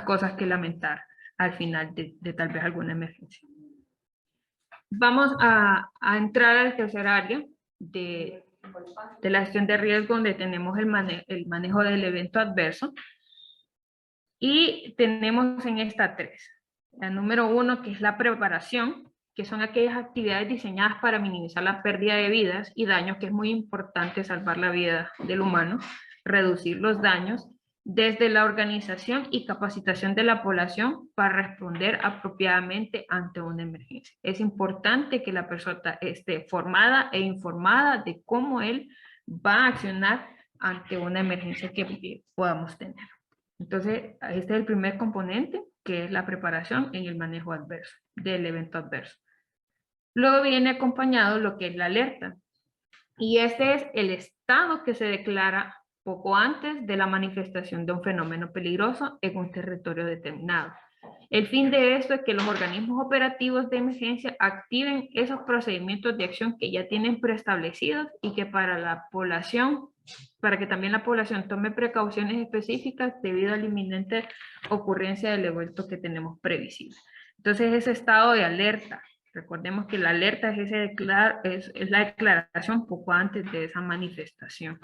cosas que lamentar al final de tal vez alguna emergencia. Vamos a entrar al tercer área de la gestión de riesgo, donde tenemos el manejo del evento adverso. Y tenemos en esta 3. La número 1, que es la preparación, que son aquellas actividades diseñadas para minimizar la pérdida de vidas y daños, que es muy importante salvar la vida del humano, reducir los daños, desde la organización y capacitación de la población para responder apropiadamente ante una emergencia. Es importante que la persona esté formada e informada de cómo él va a accionar ante una emergencia que podamos tener. Entonces, este es el primer componente, que es la preparación en el manejo adverso, del evento adverso. Luego viene acompañado lo que es la alerta. Y este es el estado que se declara poco antes de la manifestación de un fenómeno peligroso en un territorio determinado. El fin de esto es que los organismos operativos de emergencia activen esos procedimientos de acción que ya tienen preestablecidos y que para la población, para que también la población tome precauciones específicas debido a la inminente ocurrencia del evento que tenemos previsible. Entonces, ese estado de alerta, recordemos que la alerta es la declaración poco antes de esa manifestación.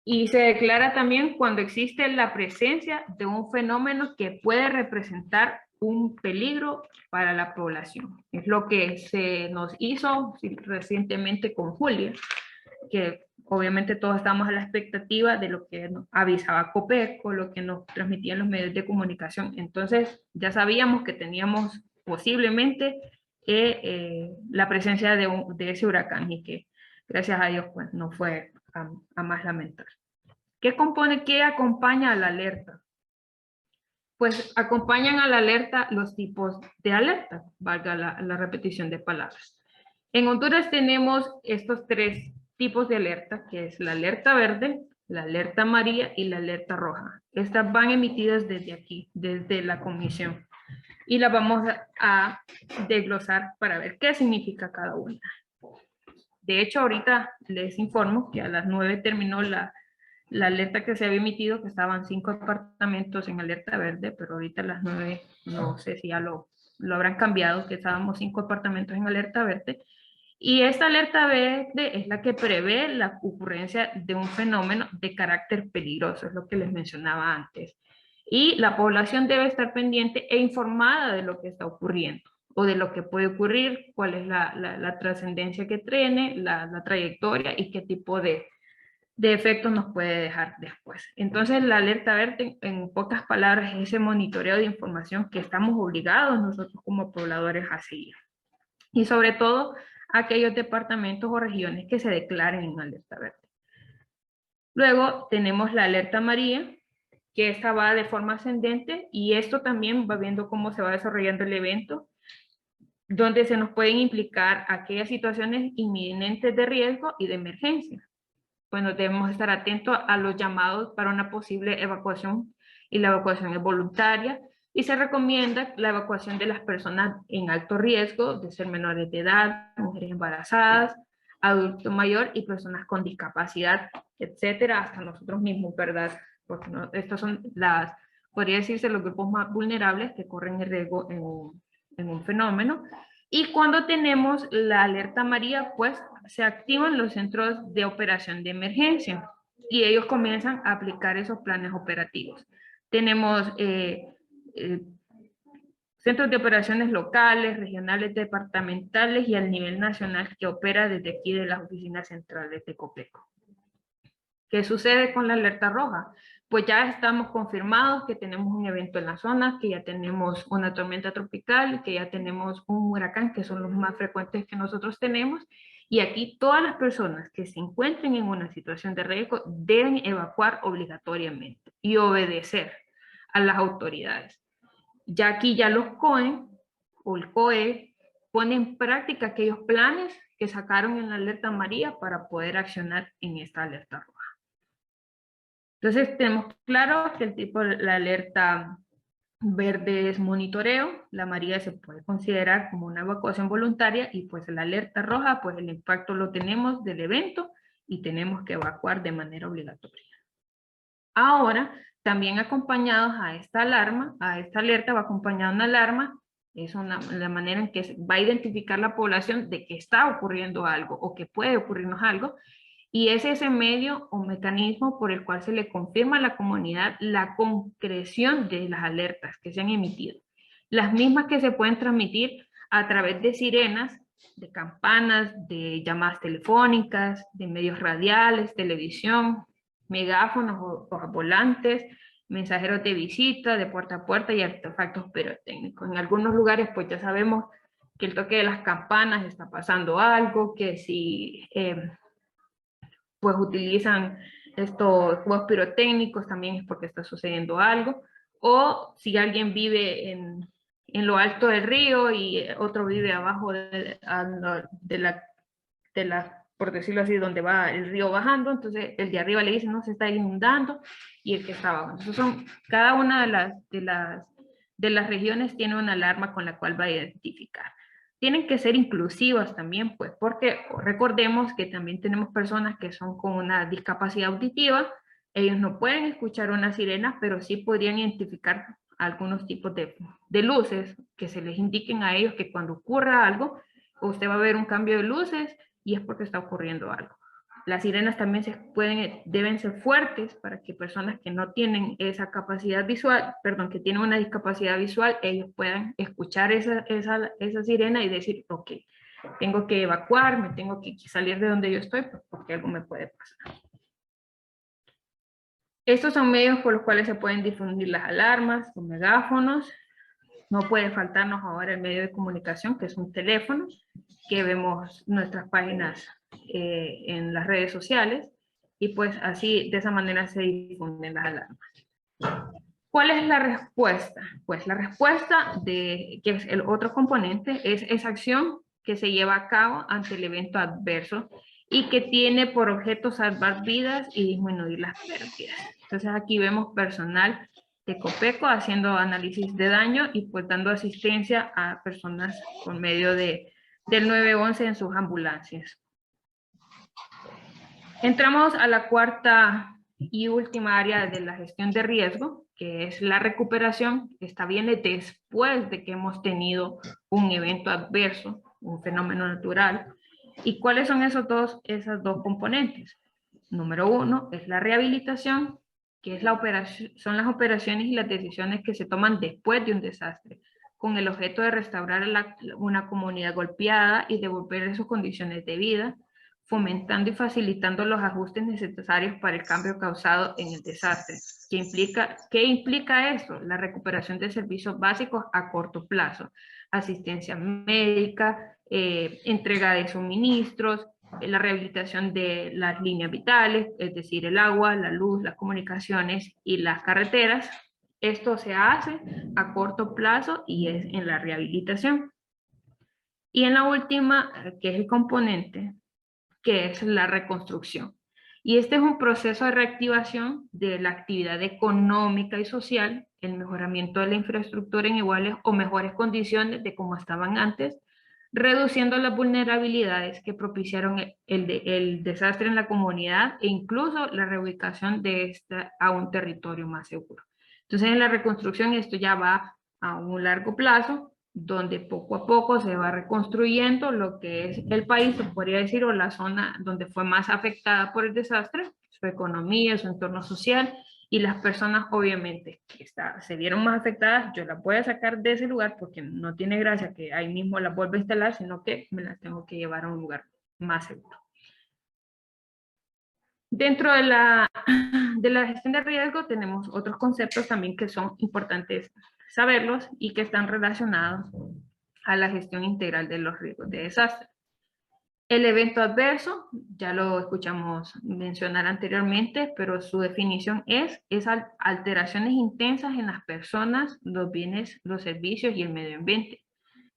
Y se declara también cuando existe la presencia de un fenómeno que puede representar un peligro para la población. Es lo que se nos hizo recientemente con Julia, que obviamente todos estamos a la expectativa de lo que nos avisaba Copeco, lo que nos transmitían los medios de comunicación. Entonces ya sabíamos que teníamos posiblemente la presencia de ese huracán y que gracias a Dios pues no fue a más lamentar. ¿Qué acompaña a la alerta? Pues acompañan a la alerta los tipos de alerta, valga la repetición de palabras. En Honduras tenemos estos 3 tipos de alerta, que es la alerta verde, la alerta amarilla y la alerta roja. Estas van emitidas desde aquí, desde la comisión. Y las vamos a desglosar para ver qué significa cada una. De hecho, ahorita les informo que a las 9 terminó la alerta que se había emitido, que estaban 5 departamentos en alerta verde, pero ahorita a las 9, no sé si ya lo habrán cambiado, que estábamos 5 departamentos en alerta verde. Y esta alerta verde es la que prevé la ocurrencia de un fenómeno de carácter peligroso, es lo que les mencionaba antes. Y la población debe estar pendiente e informada de lo que está ocurriendo o de lo que puede ocurrir, cuál es la trascendencia que tiene, la trayectoria y qué tipo de efectos nos puede dejar después. Entonces, la alerta verde, en pocas palabras, es ese monitoreo de información que estamos obligados nosotros como pobladores a seguir. Y sobre todo, aquellos departamentos o regiones que se declaren en alerta verde. Luego tenemos la alerta amarilla, que esta va de forma ascendente y esto también va viendo cómo se va desarrollando el evento, donde se nos pueden implicar aquellas situaciones inminentes de riesgo y de emergencia. Bueno, debemos estar atentos a los llamados para una posible evacuación y la evacuación es voluntaria y se recomienda la evacuación de las personas en alto riesgo, de ser menores de edad, mujeres embarazadas, adulto mayor y personas con discapacidad, etcétera, hasta nosotros mismos, ¿verdad? Porque estos son podría decirse, los grupos más vulnerables que corren el riesgo en un fenómeno. Y cuando tenemos la alerta amarilla, pues se activan los centros de operación de emergencia. y ellos comienzan a aplicar esos planes operativos. Tenemos centros de operaciones locales, regionales, departamentales y al nivel nacional que opera desde aquí de las oficinas centrales de Copeco. ¿Qué sucede con la alerta roja? Pues ya estamos confirmados que tenemos un evento en la zona, que ya tenemos una tormenta tropical, que ya tenemos un huracán, que son los más frecuentes que nosotros tenemos, y aquí todas las personas que se encuentren en una situación de riesgo deben evacuar obligatoriamente y obedecer a las autoridades. Ya aquí ya los COE o el COE ponen en práctica aquellos planes que sacaron en la alerta amarilla para poder accionar en esta alerta roja. Entonces tenemos claro que el tipo de la alerta verde es monitoreo, la amarilla se puede considerar como una evacuación voluntaria y pues la alerta roja, pues el impacto lo tenemos del evento y tenemos que evacuar de manera obligatoria. Ahora, también acompañados a esta alarma, a esta alerta va acompañada una alarma, es la manera en que va a identificar la población de que está ocurriendo algo o que puede ocurrirnos algo, y es ese medio o mecanismo por el cual se le confirma a la comunidad la concreción de las alertas que se han emitido. Las mismas que se pueden transmitir a través de sirenas, de campanas, de llamadas telefónicas, de medios radiales, televisión, megáfonos o volantes, mensajeros de visita, de puerta a puerta y artefactos pirotécnicos. En algunos lugares pues ya sabemos que el toque de las campanas está pasando algo, que si pues utilizan estos juegos pirotécnicos también es porque está sucediendo algo, o si alguien vive en lo alto del río y otro vive abajo de la, por decirlo así, donde va el río bajando, entonces el de arriba le dice, no, se está inundando, y el que está abajo. Entonces cada una de las regiones tiene una alarma con la cual va a identificar. Tienen que ser inclusivas también, pues, porque recordemos que también tenemos personas que son con una discapacidad auditiva, ellos no pueden escuchar una sirena, pero sí podrían identificar algunos tipos de luces que se les indiquen a ellos que cuando ocurra algo, usted va a ver un cambio de luces y es porque está ocurriendo algo. Las sirenas también deben ser fuertes para que personas que no tienen esa capacidad visual, perdón, que tienen una discapacidad visual, ellos puedan escuchar esa sirena y decir, ok, tengo que evacuar, me tengo que salir de donde yo estoy porque algo me puede pasar. Estos son medios por los cuales se pueden difundir las alarmas, los megáfonos. No puede faltarnos ahora el medio de comunicación, que es un teléfono, que vemos nuestras páginas en las redes sociales, y pues así, de esa manera se difunden las alarmas. ¿Cuál es la respuesta? Pues la respuesta, que es el otro componente, es esa acción que se lleva a cabo ante el evento adverso y que tiene por objeto salvar vidas y disminuir las pérdidas. Entonces aquí vemos personal de Copeco haciendo análisis de daño y pues dando asistencia a personas por medio del 911 en sus ambulancias. Entramos a la cuarta y última área de la gestión de riesgo, que es la recuperación. Esta viene después de que hemos tenido un evento adverso, un fenómeno natural. ¿Y cuáles son esos dos componentes? Número uno es la rehabilitación, que es son las operaciones y las decisiones que se toman después de un desastre, con el objeto de restaurar una comunidad golpeada y devolverle sus condiciones de vida, fomentando y facilitando los ajustes necesarios para el cambio causado en el desastre. ¿Qué implica eso? La recuperación de servicios básicos a corto plazo, asistencia médica, entrega de suministros, la rehabilitación de las líneas vitales, es decir, el agua, la luz, las comunicaciones y las carreteras. Esto se hace a corto plazo y es en la rehabilitación. Y en la última, que es el componente, que es la reconstrucción. Y este es un proceso de reactivación de la actividad económica y social, el mejoramiento de la infraestructura en iguales o mejores condiciones de como estaban antes, reduciendo las vulnerabilidades que propiciaron el desastre en la comunidad e incluso la reubicación de esta a un territorio más seguro. Entonces en la reconstrucción esto ya va a un largo plazo, donde poco a poco se va reconstruyendo lo que es el país, se podría decir, o la zona donde fue más afectada por el desastre, su economía, su entorno social, y las personas obviamente que se vieron más afectadas, yo las voy a sacar de ese lugar porque no tiene gracia que ahí mismo las vuelva a instalar, sino que me las tengo que llevar a un lugar más seguro. Dentro de la gestión de riesgo tenemos otros conceptos también que son importantes saberlos y que están relacionados a la gestión integral de los riesgos de desastre. El evento adverso, ya lo escuchamos mencionar anteriormente, pero su definición es alteraciones intensas en las personas, los bienes, los servicios y el medio ambiente,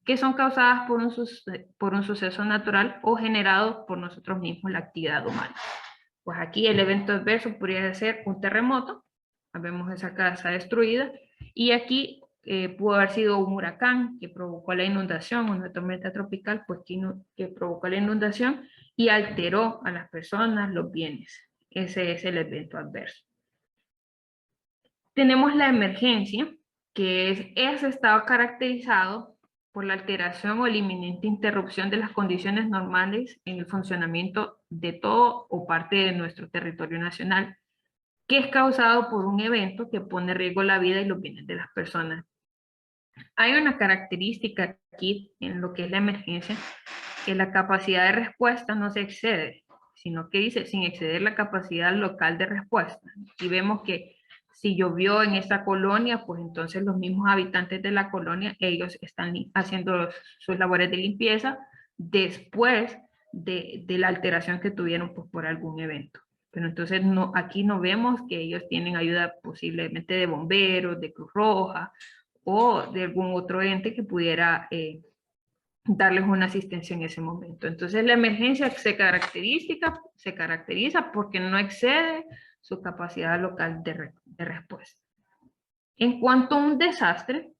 que son causadas por un suceso natural o generado por nosotros mismos, la actividad humana. Pues aquí el evento adverso podría ser un terremoto, vemos esa casa destruida, y aquí pudo haber sido un huracán que provocó la inundación, una tormenta tropical pues que provocó la inundación y alteró a las personas, los bienes. Ese es el evento adverso. Tenemos la emergencia, que es ese estado caracterizado por la alteración o la inminente interrupción de las condiciones normales en el funcionamiento de todo o parte de nuestro territorio nacional, que es causado por un evento que pone en riesgo la vida y los bienes de las personas. Hay una característica aquí en lo que es la emergencia, que la capacidad de respuesta no se excede, sino que dice sin exceder la capacidad local de respuesta. Y vemos que si llovió en esta colonia, pues entonces los mismos habitantes de la colonia, ellos están haciendo sus labores de limpieza después de la alteración que tuvieron pues, por algún evento. Pero entonces aquí no vemos que ellos tienen ayuda posiblemente de bomberos, de Cruz Roja o de algún otro ente que pudiera darles una asistencia en ese momento. Entonces la emergencia se caracteriza porque no excede su capacidad local de respuesta. En cuanto a un desastre,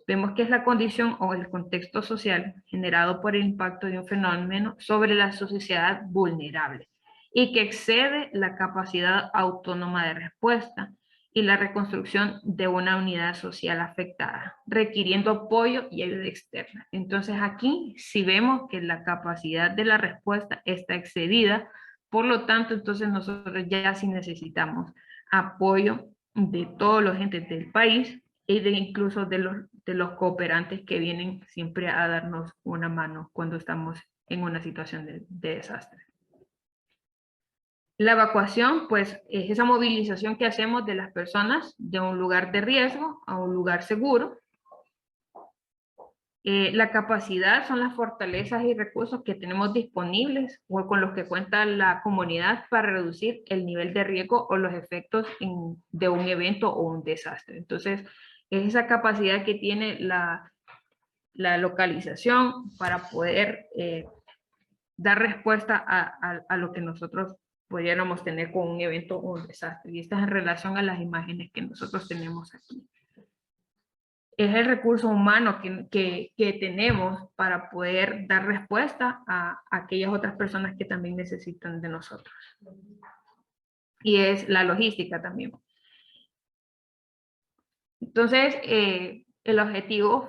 vemos que es la condición o el contexto social generado por el impacto de un fenómeno sobre la sociedad vulnerable y que excede la capacidad autónoma de respuesta y la reconstrucción de una unidad social afectada, requiriendo apoyo y ayuda externa. Entonces aquí sí vemos que la capacidad de la respuesta está excedida, por lo tanto, entonces nosotros ya sí necesitamos apoyo de todos los entes del país y incluso de los cooperantes que vienen siempre a darnos una mano cuando estamos en una situación de desastre. La evacuación, pues, es esa movilización que hacemos de las personas de un lugar de riesgo a un lugar seguro. La capacidad son las fortalezas y recursos que tenemos disponibles o con los que cuenta la comunidad para reducir el nivel de riesgo o los efectos de un evento o un desastre. Entonces, es esa capacidad que tiene la localización para poder dar respuesta a lo que nosotros pudiéramos tener con un evento o un desastre. Y esta es en relación a las imágenes que nosotros tenemos aquí. Es el recurso humano que tenemos para poder dar respuesta a aquellas otras personas que también necesitan de nosotros. Y es la logística también. Entonces, el objetivo,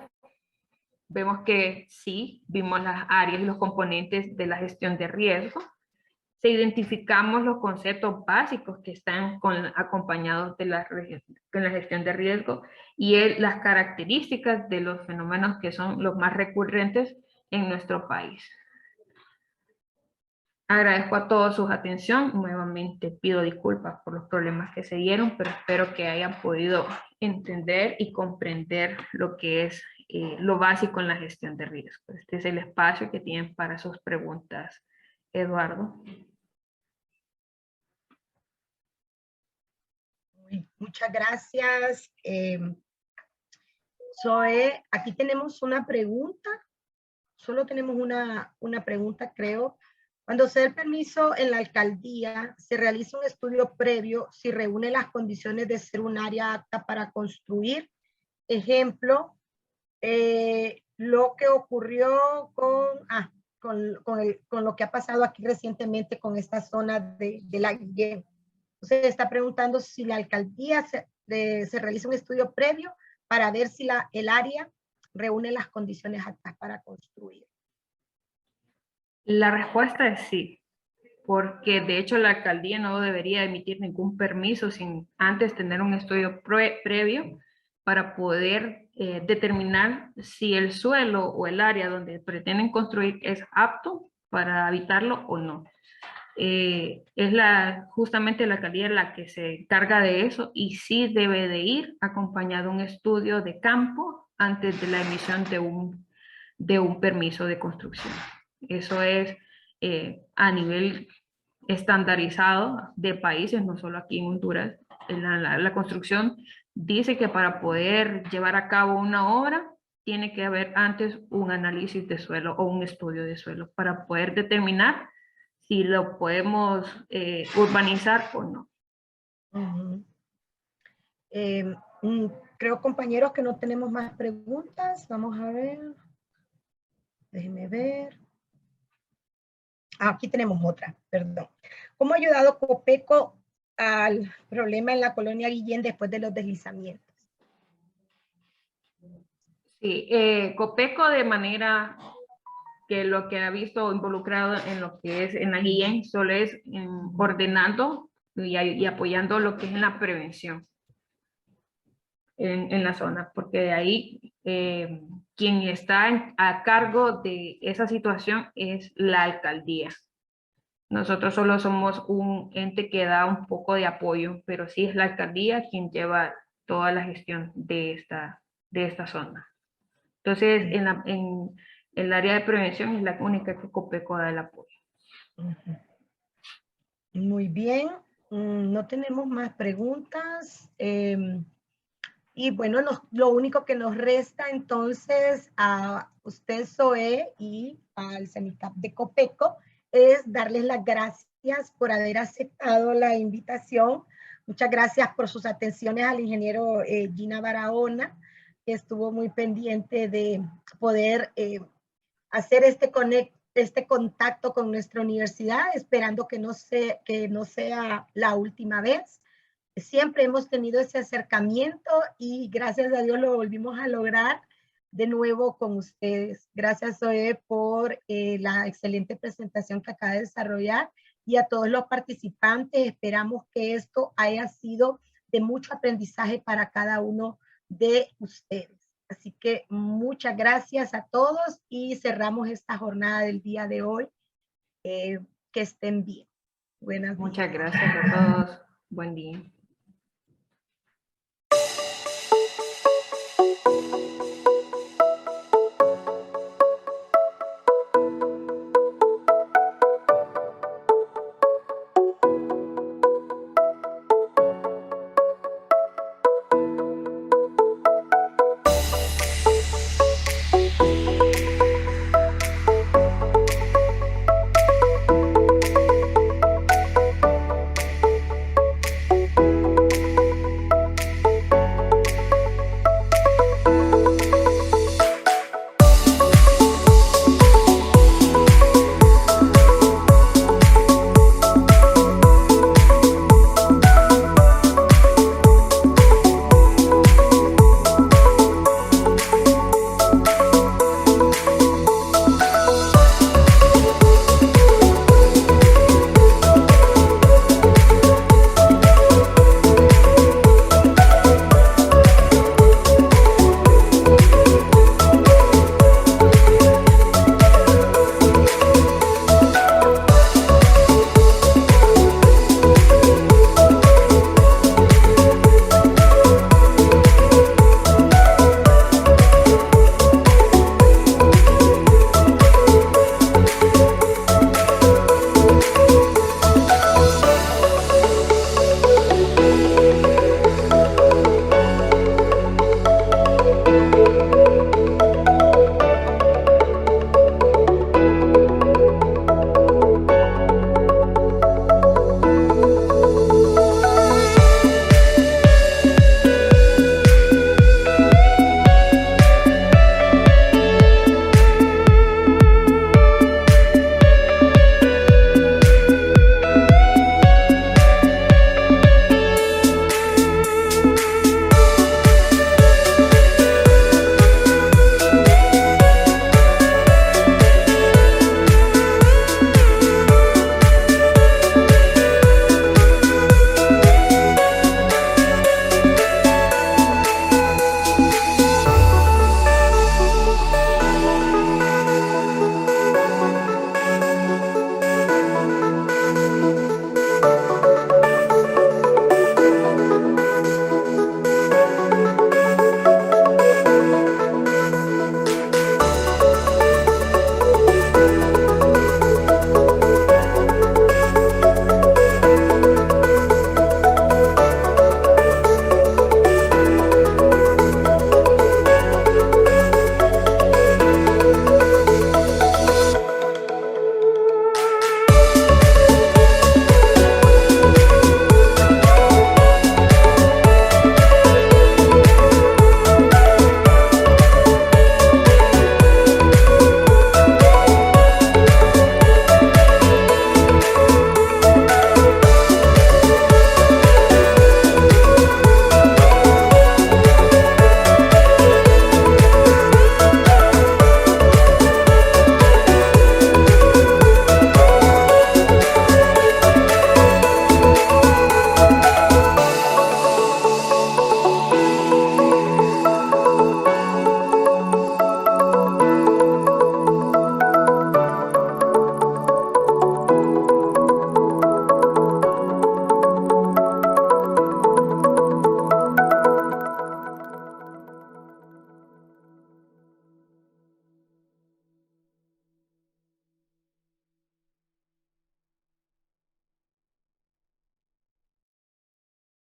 vemos que sí, vimos las áreas y los componentes de la gestión de riesgo. Se identificamos los conceptos básicos que están acompañados de con la gestión de riesgo y las características de los fenómenos que son los más recurrentes en nuestro país. Agradezco a todos su atención. Nuevamente pido disculpas por los problemas que se dieron, pero espero que hayan podido entender y comprender lo que es lo básico en la gestión de riesgo. Este es el espacio que tienen para sus preguntas, Eduardo. Muchas gracias. Zoe, aquí tenemos una pregunta. Solo tenemos una pregunta, creo. Cuando se da el permiso en la alcaldía, se realiza un estudio previo si reúne las condiciones de ser un área apta para construir. Ejemplo, lo que ocurrió con lo que ha pasado aquí recientemente con esta zona de la Guillén. Entonces está preguntando si la alcaldía se realiza un estudio previo para ver si el área reúne las condiciones aptas para construir. La respuesta es sí. porque de hecho la alcaldía no debería emitir ningún permiso sin antes tener un estudio previo para poder determinar si el suelo o el área donde pretenden construir es apto para habitarlo o no. Es justamente la alcaldía la que se encarga de eso y sí debe de ir acompañado de un estudio de campo antes de la emisión de un permiso de construcción. Eso es a nivel estandarizado de países, no solo aquí en Honduras. La construcción dice que para poder llevar a cabo una obra tiene que haber antes un análisis de suelo o un estudio de suelo para poder determinar si lo podemos urbanizar o no. Creo, compañeros, que no tenemos más preguntas. Vamos a ver. Déjenme ver. Aquí tenemos otra, perdón. ¿Cómo ha ayudado Copeco al problema en la colonia Guillén después de los deslizamientos? Sí, Copeco de manera que lo que ha visto involucrado en lo que es en la Guillén solo es ordenando y apoyando lo que es en la prevención en la zona, porque de ahí quien está a cargo de esa situación es la alcaldía. Nosotros solo somos un ente que da un poco de apoyo, pero sí es la alcaldía quien lleva toda la gestión de esta zona. Entonces, en el área de prevención es la única que Copeco da el apoyo. Muy bien, no tenemos más preguntas. Y bueno, lo único que nos resta entonces a usted, Zoe, y al CENICAP de Copeco es darles las gracias por haber aceptado la invitación. Muchas gracias por sus atenciones al ingeniero Gina Barahona, que estuvo muy pendiente de poder hacer este contacto con nuestra universidad, esperando que no sea la última vez. Siempre hemos tenido ese acercamiento y gracias a Dios lo volvimos a lograr de nuevo con ustedes. Gracias, Zoe, por la excelente presentación que acaba de desarrollar y a todos los participantes. Esperamos que esto haya sido de mucho aprendizaje para cada uno de ustedes. Así que muchas gracias a todos y cerramos esta jornada del día de hoy. Que estén bien. Buenas noches. Muchas gracias a todos. Buen día.